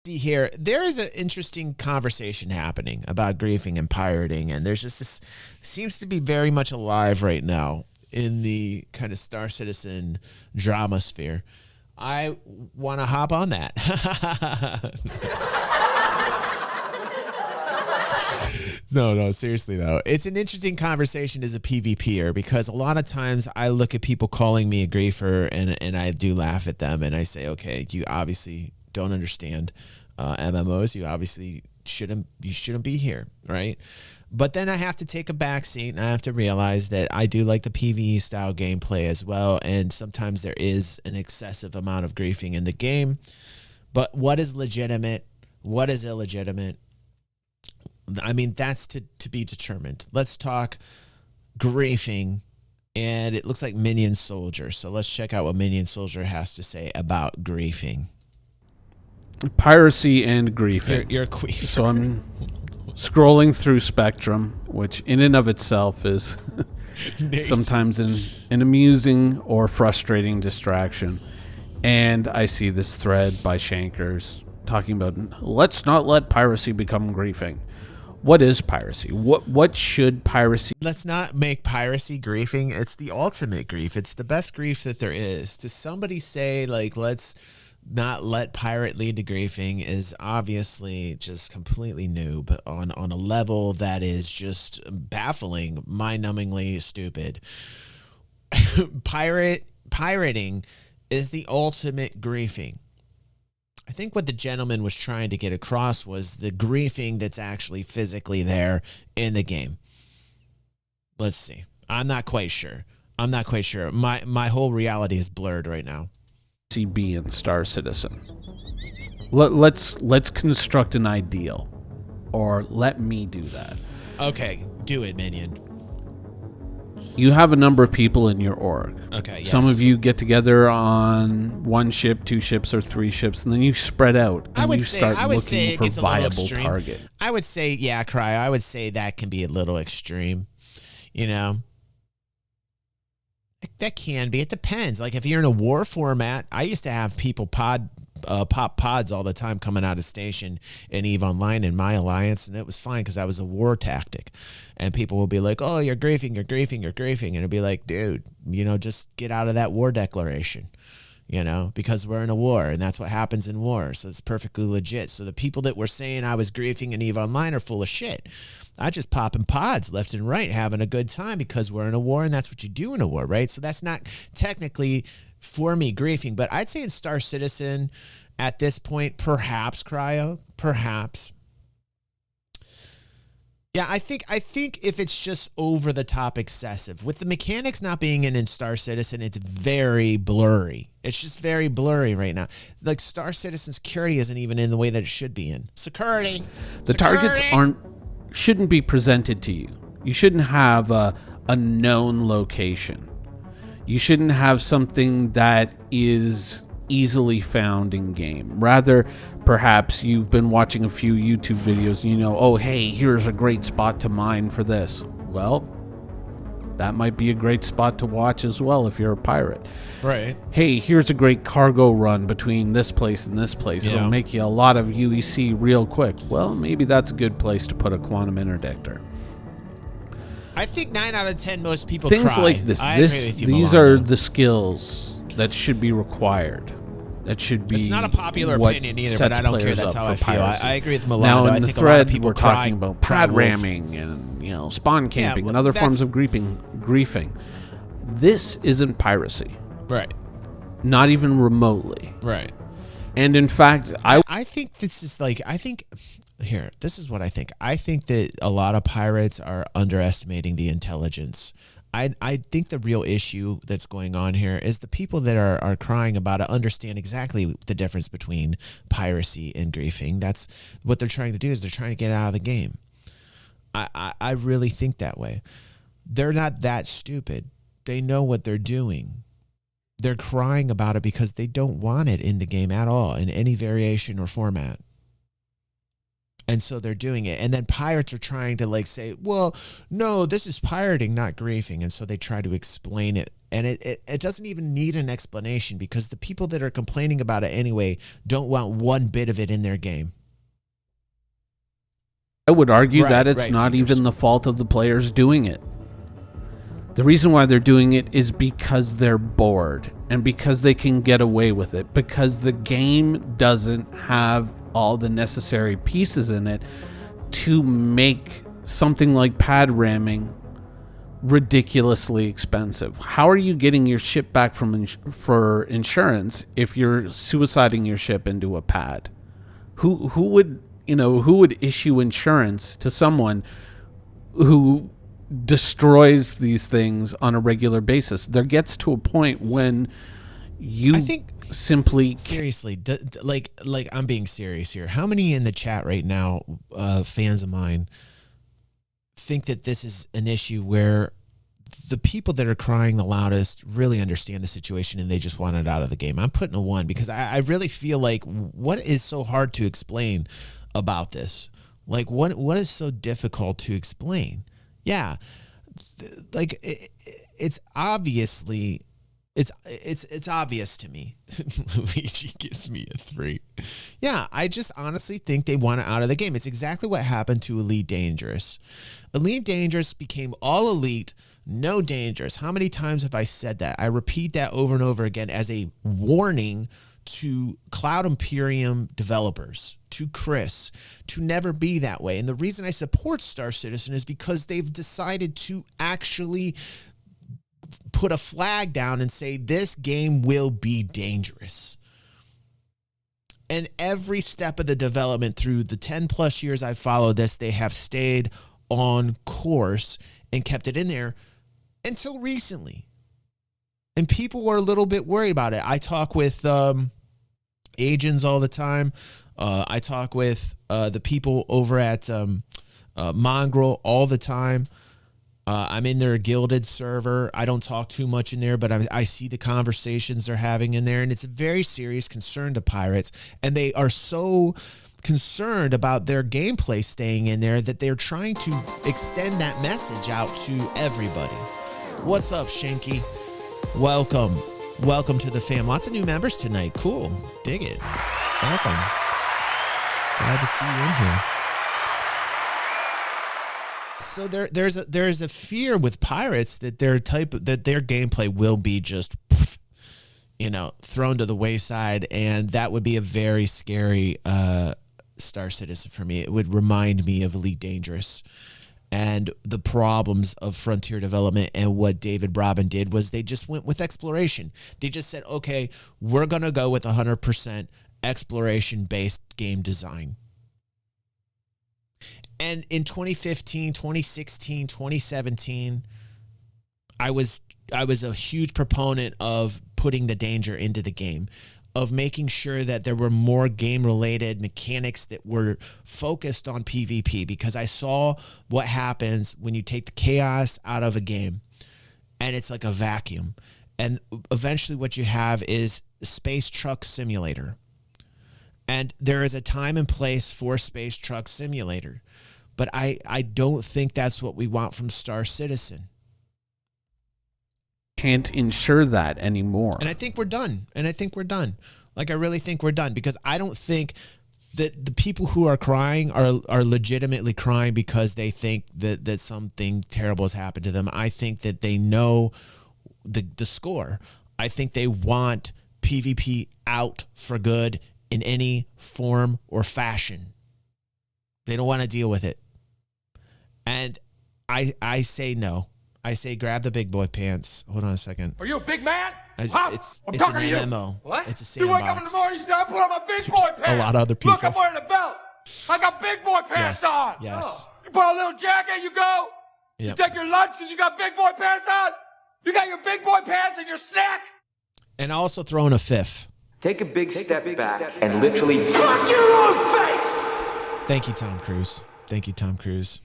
See here, there is an interesting conversation happening about griefing and pirating, and there's just this seems to be very much alive right now in the kind of Star Citizen drama sphere. I want to hop on that. No, seriously though. It's an interesting conversation as a PvPer because a lot of times I look at people calling me a griefer and I do laugh at them and I say, okay, you obviously don't understand MMOs. You obviously shouldn't be here, right? But then I have to take a back seat and I have to realize that I do like the PvE style gameplay as well. And sometimes there is an excessive amount of griefing in the game. But what is legitimate? What is illegitimate? I mean, that's to be determined. Let's talk griefing, and it looks like Minion Soldier. So let's check out what Minion Soldier has to say about griefing. Piracy and griefing. You're a queen. So I'm scrolling through Spectrum, which in and of itself is sometimes an amusing or frustrating distraction. And I see this thread by Shankers talking about, let's not let piracy become griefing. What is piracy? What should piracy? Let's not make piracy griefing. It's the ultimate grief. It's the best grief that there is. To somebody say, like, let's not let pirate lead to griefing is obviously just completely new, but on a level that is just baffling, mind-numbingly stupid. Pirating is the ultimate griefing. I think what the gentleman was trying to get across was the griefing that's actually physically there in the game. Let's see. I'm not quite sure. My whole reality is blurred right now. CB in Star Citizen. Let's construct an ideal, or let me do that. Okay, do it, Minion. You have a number of people in your org. Okay, yes. Some of you get together on one ship, two ships, or three ships, and then you spread out and you start looking for viable target. I would say, yeah, Cry. I would say that can be a little extreme. You know, that can be. It depends. Like if you're in a war format, I used to have people pop pods all the time coming out of station in EVE Online in my alliance, and it was fine because that was a war tactic. And people will be like, oh, you're griefing. And it'll be like, dude, you know, just get out of that war declaration, you know, because we're in a war, and that's what happens in war. So it's perfectly legit. So the people that were saying I was griefing in EVE Online are full of shit. I just pop in pods left and right, having a good time because we're in a war, and that's what you do in a war, right? So that's not technically for me griefing, but I'd say in Star Citizen at this point, perhaps, Cryo, perhaps. Yeah, I think if it's just over the top excessive, with the mechanics not being in Star Citizen, it's very blurry. It's just very blurry right now. Like Star Citizen security isn't even in the way that it should be in. Security. The targets shouldn't be presented to you. You shouldn't have a known location. You shouldn't have something that is easily found in game. Rather, perhaps you've been watching a few YouTube videos and you know, oh, hey, here's a great spot to mine for this. Well, that might be a great spot to watch as well if you're a pirate. Right. Hey, here's a great cargo run between this place and this place. Yeah. It'll make you a lot of UEC real quick. Well, maybe that's a good place to put a quantum interdictor. I think 9 out of 10 most people things cry. like this. These are the skills that should be required. That should be. It's not a popular opinion either, but I don't care. That's how I feel. I agree with Milano. Now, in I the think a lot of thread, people we're talking about pad ramming and spawn camping and other forms of griefing. This isn't piracy, right? Not even remotely, right? And in fact, I think this is like this is what I think. I think that a lot of pirates are underestimating the intelligence. I think the real issue that's going on here is the people that are crying about it understand exactly the difference between piracy and griefing. That's what they're trying to do, is they're trying to get out of the game. I really think that way. They're not that stupid. They know what they're doing. They're crying about it because they don't want it in the game at all, in any variation or format. And so they're doing it. And then pirates are trying to like say, well, no, this is pirating, not griefing. And so they try to explain it And it doesn't even need an explanation, because the people that are complaining about it anyway don't want one bit of it in their game. I would argue that it's not even the fault of the players doing it. The reason why they're doing it is because they're bored and because they can get away with it, because the game doesn't have all the necessary pieces in it to make something like pad ramming ridiculously expensive. How are you getting your ship back for insurance if you're suiciding your ship into a pad? Who would issue insurance to someone who destroys these things on a regular basis? There gets to a point when I think simply seriously, like I'm being serious here. How many in the chat right now, fans of mine, think that this is an issue where the people that are crying the loudest really understand the situation and they just want it out of the game? I'm putting a 1, because I really feel like, what is so hard to explain about this? Like, what is so difficult to explain? Yeah, like it's obviously it's obvious to me. Luigi gives me a 3. Yeah, I just honestly think they want it out of the game. It's exactly what happened to Elite Dangerous. Elite Dangerous became all elite, no dangerous. How many times have I said that? I repeat that over and over again as a warning to Cloud Imperium developers, to Chris, to never be that way. And the reason I support Star Citizen is because they've decided to actually put a flag down and say this game will be dangerous. And every step of the development through the 10 plus years I've followed this, they have stayed on course and kept it in there until recently. And people were a little bit worried about it. I talk with agents all the time. I talk with the people over at Mongrel all the time. I'm in their Gilded server. I don't talk too much in there, but I see the conversations they're having in there, and it's a very serious concern to pirates. And they are so concerned about their gameplay staying in there that they're trying to extend that message out to everybody. What's up, Shanky? Welcome. Welcome to the fam. Lots of new members tonight. Cool. Dig it. Welcome. Glad to see you in here. So there's a fear with pirates that their gameplay will be just, thrown to the wayside, and that would be a very scary Star Citizen for me. It would remind me of Elite Dangerous and the problems of Frontier development. And what David Robin did was they just went with exploration. They just said, okay, we're gonna go with 100% exploration-based game design. And in 2015, 2016, 2017, I was a huge proponent of putting the danger into the game, of making sure that there were more game-related mechanics that were focused on PvP, because I saw what happens when you take the chaos out of a game, and it's like a vacuum. And eventually what you have is a Space Truck Simulator. And there is a time and place for Space Truck Simulator. But I don't think that's what we want from Star Citizen. Can't ensure that anymore. And I think we're done. Like, I really think we're done, because I don't think that the people who are crying are legitimately crying because they think that something terrible has happened to them. I think that they know the score. I think they want PvP out for good in any form or fashion. They don't want to deal with it. And I say no. I say grab the big boy pants. Hold on a second. Are you a big man? It's I'm an talking to you. MMO. What? It's a sandbox. You wake up in the morning, you say, I put on my big boy pants. A lot of other people. Look, I'm wearing a belt. I got big boy pants on. Yes. Oh. You put on a little jacket, you go. Yep. You take your lunch because you got big boy pants on. You got your big boy pants and your snack. And also throw in a fifth. Take a big step back and literally fuck your own face. Thank you, Tom Cruise.